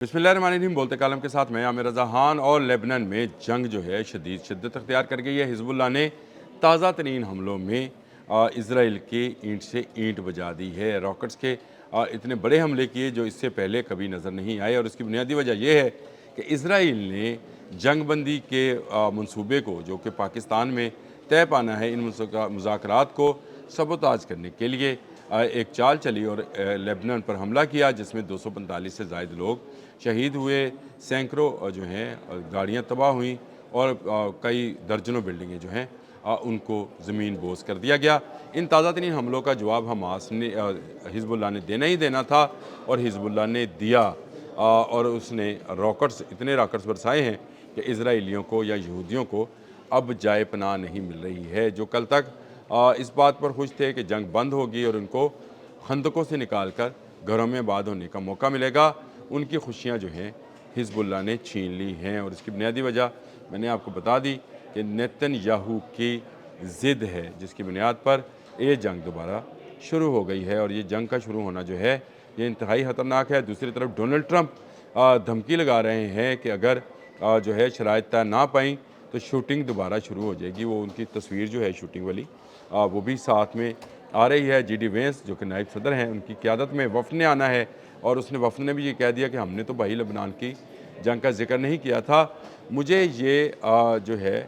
बिस्मिल्लाहिर्रहमानिर्रहीम। बोलते कालम के साथ मैं आमिर रज़ा खान। और लेबनान में जंग जो है शदीद शिद्दत अख्तियार कर गई है। हिजबुल्लाह ने ताज़ा तरीन हमलों में इसराइल की ईंट से ईंट बजा दी है। रॉकेट्स के इतने बड़े हमले किए जो इससे पहले कभी नज़र नहीं आए, और इसकी बुनियादी वजह यह है कि इसराइल ने जंग बंदी के मंसूबे को, जो कि पाकिस्तान में तय पाना है, इन मुज़ाकरात को सबोताज करने के लिए एक चाल चली और लेबनान पर हमला किया, जिसमें 245 से ज़ायद लोग शहीद हुए, सैकड़ों जो हैं गाड़ियाँ तबाह हुई और कई दर्जनों बिल्डिंगें जो हैं उनको ज़मीन बोझ कर दिया गया। इन ताज़ा तरीन हमलों का जवाब हमास ने हिजबुल्लाह ने देना ही देना था, और हिजबुल्लाह ने दिया। और उसने इतने रॉकेट्स बरसाए हैं कि इसराइलियों को या यहूदियों को अब जाए पनाह नहीं मिल रही है। जो कल तक इस बात पर खुश थे कि जंग बंद होगी और उनको खंदकों से निकाल कर घरों में आबाद होने का मौका मिलेगा, उनकी खुशियां जो हैं हिजबुल्लाह ने छीन ली हैं। और इसकी बुनियादी वजह मैंने आपको बता दी कि नेतन्याहू की ज़िद है, जिसकी बुनियाद पर ये जंग दोबारा शुरू हो गई है। और ये जंग का शुरू होना जो है ये इंतहाई ख़तरनाक है। दूसरी तरफ डोनाल्ड ट्रंप धमकी लगा रहे हैं कि अगर जो है शराइत तय ना पाई तो शूटिंग दोबारा शुरू हो जाएगी। वो उनकी तस्वीर जो है शूटिंग वाली वो भी साथ में आ रही है। जी डी वेंस जो कि नायब सदर हैं, उनकी क़यादत में वफ़द ने आना है, और उसने वफ़द ने भी ये कह दिया कि हमने तो भाई लबनान की जंग का जिक्र नहीं किया था। मुझे ये जो है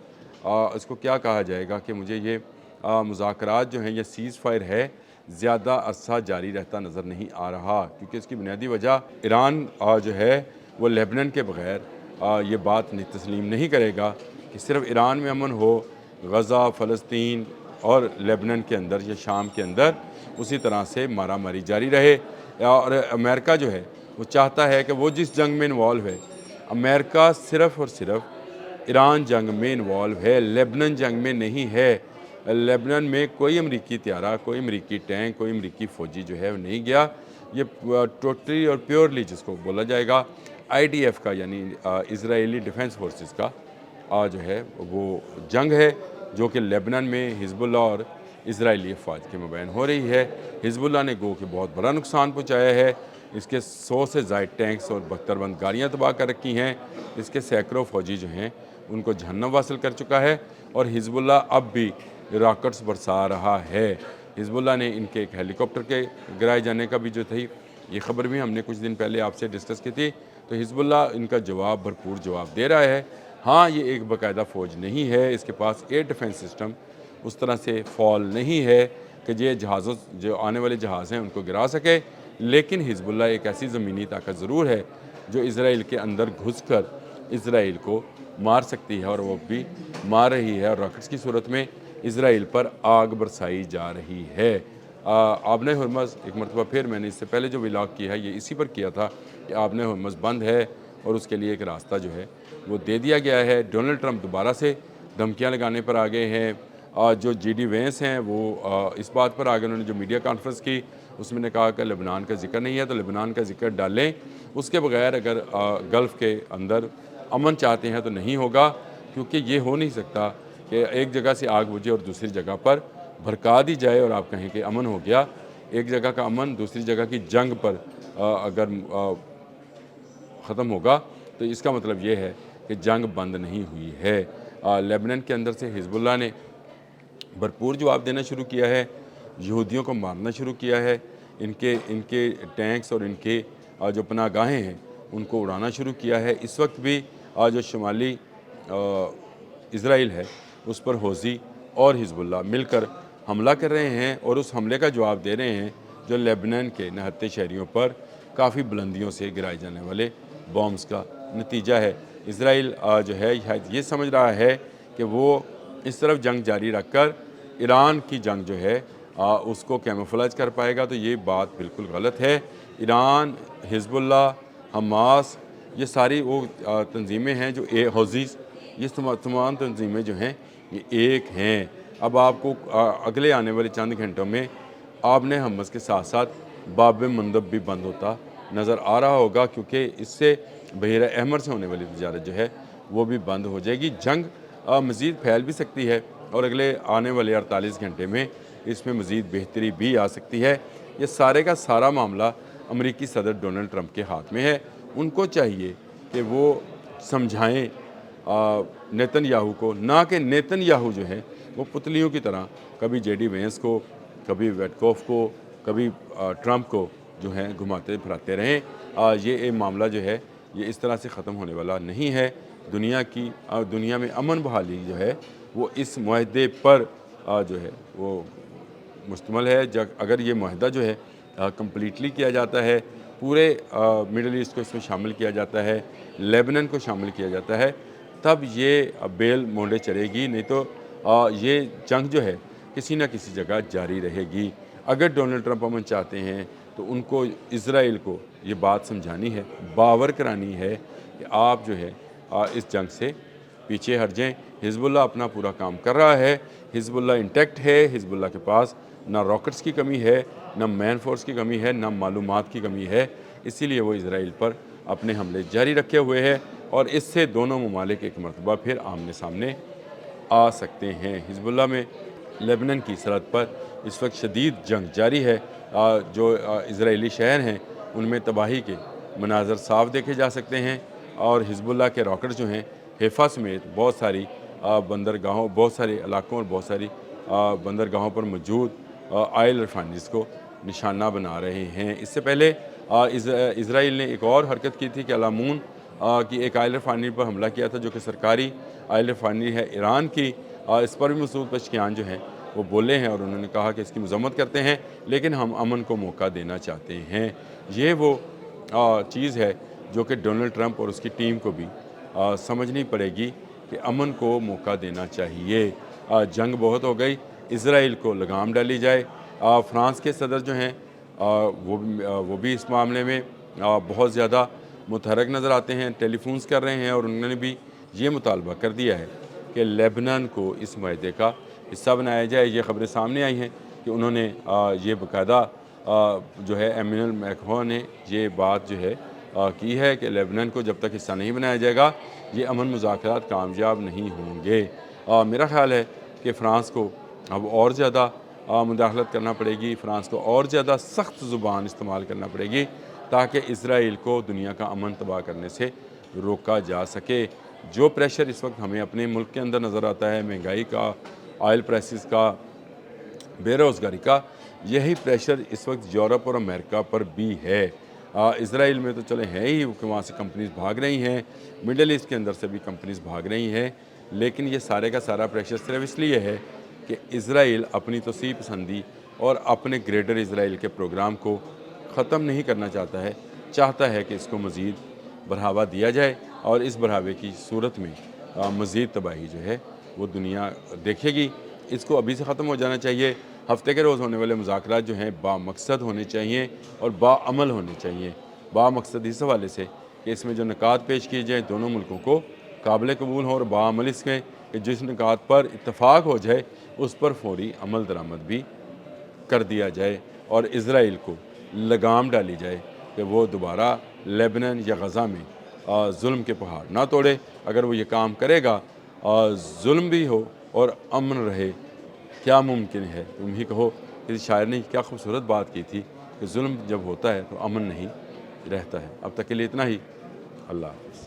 इसको क्या कहा जाएगा कि मुझे ये मुज़ाकरात जो हैं, ये सीज़ फायर है, ज़्यादा अरसा जारी रहता नज़र नहीं आ रहा, क्योंकि इसकी बुनियादी वजह ईरान जो है वो लेबनान के बग़ैर ये बात तस्लीम नहीं करेगा कि सिर्फ़ ईरान में अमन हो, गज़ा, फ़लस्तीन और लेबनान के अंदर या शाम के अंदर उसी तरह से मारा मारी जारी रहे। और अमेरिका जो है वो चाहता है कि वो जिस जंग में इन्वॉल्व है, अमेरिका सिर्फ़ और सिर्फ ईरान जंग में इन्वॉल्व है, लेबनान जंग में नहीं है। लेबनान में कोई अमरीकी त्यारा, कोई अमरीकी टैंक, कोई अमरीकी फ़ौजी जो है वो नहीं गया। ये टोटली और प्योरली जिसको बोला जाएगा IDF का, यानी इज़राइली डिफेंस फोर्सेस का जो है वो जंग है, जो कि लेबनान में हिजबुल्लाह और इज़राइली अफवाज के मबैन हो रही है। हिजबुल्लाह ने गो के बहुत बड़ा नुकसान पहुँचाया है। इसके 100 से ज़ायद टैंक्स और बख्तरबंद गाड़ियाँ तबाह कर रखी हैं। इसके सैकड़ों फ़ौजी जो हैं उनको जहन्नम वासिल कर चुका है, और हिजबुल्लाह अब भी रॉकेट्स बरसा रहा है। हिजबुल्लाह ने इनके एक हेलीकॉप्टर के गिराए जाने का भी जो थी, ये ख़बर भी हमने कुछ दिन पहले आपसे डिस्कस की थी। तो हिजबुल्लाह इनका जवाब, भरपूर जवाब दे रहा है। हाँ, ये एक बाकायदा फ़ौज नहीं है, इसके पास एयर डिफेंस सिस्टम उस तरह से फॉल नहीं है कि ये जहाज़ों, जो आने वाले जहाज़ हैं, उनको गिरा सके। लेकिन हिजबुल्लाह एक ऐसी ज़मीनी ताकत ज़रूर है जो इसराइल के अंदर घुसकर इसराइल को मार सकती है, और वो भी मार रही है। और रॉकेट्स की सूरत में इसराइल पर आग बरसाई जा रही है। आबने हुर्मज़, एक मरतबा फिर मैंने इससे पहले जो व्लॉग किया है ये इसी पर किया था कि आबने हुर्मज़ बंद है, और उसके लिए एक रास्ता जो है वो दे दिया गया है। डोनाल्ड ट्रंप दोबारा से धमकियाँ लगाने पर आ गए हैं। जो जी डी वेंस हैं वो इस बात पर आ गए, उन्होंने जो मीडिया कॉन्फ्रेंस की उसमें ने कहा कि लेबनान का जिक्र नहीं है, तो लेबनान का जिक्र डालें। उसके बगैर अगर गल्फ़ के अंदर अमन चाहते हैं तो नहीं होगा, क्योंकि ये हो नहीं सकता कि एक जगह से आग बुझे और दूसरी जगह पर भड़का दी जाए और आप कहें कि अमन हो गया। एक जगह का अमन दूसरी जगह की जंग पर अगर ख़त्म होगा तो इसका मतलब ये है कि जंग बंद नहीं हुई है। लेबनान के अंदर से हिजबुल्लाह ने भरपूर जवाब देना शुरू किया है, यहूदियों को मारना शुरू किया है, इनके टैंक्स और इनके जो पनाहगाहें हैं उनको उड़ाना शुरू किया है। इस वक्त भी जो शुमाली इसराइल है उस पर हौज़ी और हिजबुल्लाह मिलकर हमला कर रहे हैं, और उस हमले का जवाब दे रहे हैं जो लेबनान के नहत्ते शहरियों पर काफ़ी बुलंदियों से गिराए जाने वाले बॉम्ब्स का नतीजा है। इसराइल जो है शायद ये समझ रहा है कि वो इस तरफ जंग जारी रखकर ईरान की जंग जो है उसको कैमोफ्लेज कर पाएगा, तो ये बात बिल्कुल गलत है। ईरान, हिजबुल्लाह, हमास, ये सारी वो तंजीमें हैं जो हौज़ीज़, ये तमाम तंजीमें जो हैं ये एक हैं। अब आपको अगले आने वाले चंद घंटों में आपने हमस के साथ साथ बाब मंदब भी बंद होता नज़र आ रहा होगा, क्योंकि इससे बहीरा अहमर से होने वाली तजारत जो है वो भी बंद हो जाएगी। जंग मज़ीद फैल भी सकती है, और अगले आने वाले 48 घंटे में इसमें मज़ीद बेहतरी भी आ सकती है। ये सारे का सारा मामला अमरीकी सदर डोनाल्ड ट्रंप के हाथ में है, ان کو چاہیے کہ وہ سمجھائیں نیتن یاہو کو، نہ کہ نیتن یاہو جو ہے وہ پتلیوں کی طرح کبھی جے ڈی وینس کو، کبھی ویٹکوف کو، کبھی ٹرمپ کو جو ہے گھماتے پھراتے رہیں۔ یہ معاملہ جو ہے یہ اس طرح سے ختم ہونے والا نہیں ہے۔ دنیا میں امن بحالی جو ہے وہ اس معاہدے پر جو ہے وہ مشتمل ہے۔ اگر یہ معاہدہ جو ہے کمپلیٹلی کیا جاتا ہے، پورے مڈل ایسٹ کو اس میں شامل کیا جاتا ہے، لیبنن کو شامل کیا جاتا ہے، تب یہ بیل مونڈے چلے گی، نہیں تو یہ جنگ جو ہے کسی نہ کسی جگہ جاری رہے گی۔ اگر ڈونلڈ ٹرمپ امن چاہتے ہیں تو ان کو اسرائیل کو یہ بات سمجھانی ہے، باور کرانی ہے کہ آپ جو ہے اس جنگ سے پیچھے ہٹ جائیں۔ حزب اللہ اپنا پورا کام کر رہا ہے، حزب اللہ انٹیکٹ ہے، حزب اللہ کے پاس نہ راکٹس کی کمی ہے، نہ مین فورس کی کمی ہے، نہ معلومات کی کمی ہے، اسی لیے وہ اسرائیل پر اپنے حملے جاری رکھے ہوئے ہے اور اس سے دونوں ممالک ایک مرتبہ پھر آمنے سامنے آ سکتے ہیں۔ حزب اللہ میں لیبنن کی سرحد پر اس وقت شدید جنگ جاری ہے۔ جو اسرائیلی شہر ہیں ان میں تباہی کے مناظر صاف دیکھے جا سکتے ہیں اور حزب اللہ کے راکٹ جو ہیں حیفا سمیت بہت ساری بندرگاہوں، بہت سارے علاقوں اور بہت ساری بندرگاہوں پر موجود آئل ریفائنریز کو نشانہ بنا رہے ہیں۔ اس سے پہلے اسرائیل نے ایک اور حرکت کی تھی کہ علامون کی ایک آئل ریفائنری پر حملہ کیا تھا جو کہ سرکاری آئل ریفائنری ہے ایران کی۔ اس پر بھی مسعود پزشکیان جو ہیں وہ بولے ہیں اور انہوں نے کہا کہ اس کی مذمت کرتے ہیں لیکن ہم امن کو موقع دینا چاہتے ہیں۔ یہ وہ چیز ہے جو کہ ڈونلڈ ٹرمپ اور اس کی ٹیم کو بھی سمجھنی پڑے گی کہ امن کو موقع دینا چاہیے۔ جنگ بہت ہو گئی، اسرائیل کو لگام ڈالی جائے۔ فرانس کے صدر جو ہیں وہ بھی اس معاملے میں بہت زیادہ متحرک نظر آتے ہیں، ٹیلی فونز کر رہے ہیں اور انہوں نے بھی یہ مطالبہ کر دیا ہے کہ لیبنان کو اس معاہدے کا حصہ بنایا جائے۔ یہ خبریں سامنے آئی ہیں کہ انہوں نے یہ باقاعدہ جو ہے ایمینول میکرون نے یہ بات جو ہے کی ہے کہ لیبنان کو جب تک حصہ نہیں بنایا جائے گا یہ امن مذاکرات کامیاب نہیں ہوں گے۔ میرا خیال ہے کہ فرانس کو اب اور زیادہ مداخلت کرنا پڑے گی، فرانس کو اور زیادہ سخت زبان استعمال کرنا پڑے گی تاکہ اسرائیل کو دنیا کا امن تباہ کرنے سے روکا جا سکے۔ جو پریشر اس وقت ہمیں اپنے ملک کے اندر نظر آتا ہے، مہنگائی کا، آئل پرائسز کا، بے روزگاری کا، یہی پریشر اس وقت یورپ اور امریکہ پر بھی ہے۔ اسرائیل میں تو چلے ہیں ہی کہ وہاں سے کمپنیز بھاگ رہی ہیں، مڈل ایسٹ کے اندر سے بھی کمپنیز بھاگ رہی ہیں، لیکن یہ سارے کا سارا پریشر صرف اس لیے ہے کہ اسرائیل اپنی توسیع پسندی اور اپنے گریٹر اسرائیل کے پروگرام کو ختم نہیں کرنا چاہتا ہے کہ اس کو مزید بڑھاوا دیا جائے اور اس بڑھاوے کی صورت میں مزید تباہی جو ہے وہ دنیا دیکھے گی۔ اس کو ابھی سے ختم ہو جانا چاہیے۔ ہفتے کے روز ہونے والے مذاکرات جو ہیں با مقصد ہونے چاہیے اور با عمل ہونے چاہیے۔ با مقصد اس حوالے سے کہ اس میں جو نکات پیش کیے جائیں دونوں ملکوں کو قابل قبول ہوں اور با عمل اس میں کہ جس نکات پر اتفاق ہو جائے اس پر فوری عمل درآمد بھی کر دیا جائے اور اسرائیل کو لگام ڈالی جائے کہ وہ دوبارہ لیبنن یا غزہ میں ظلم کے پہاڑ نہ توڑے۔ اگر وہ یہ کام کرے گا ظلم بھی ہو اور امن رہے، کیا ممکن ہے؟ تم ہی کہو۔ کسی شاعر نے کیا خوبصورت بات کی تھی کہ ظلم جب ہوتا ہے تو امن نہیں رہتا ہے۔ اب تک کے لیے اتنا ہی۔ اللہ حافظ۔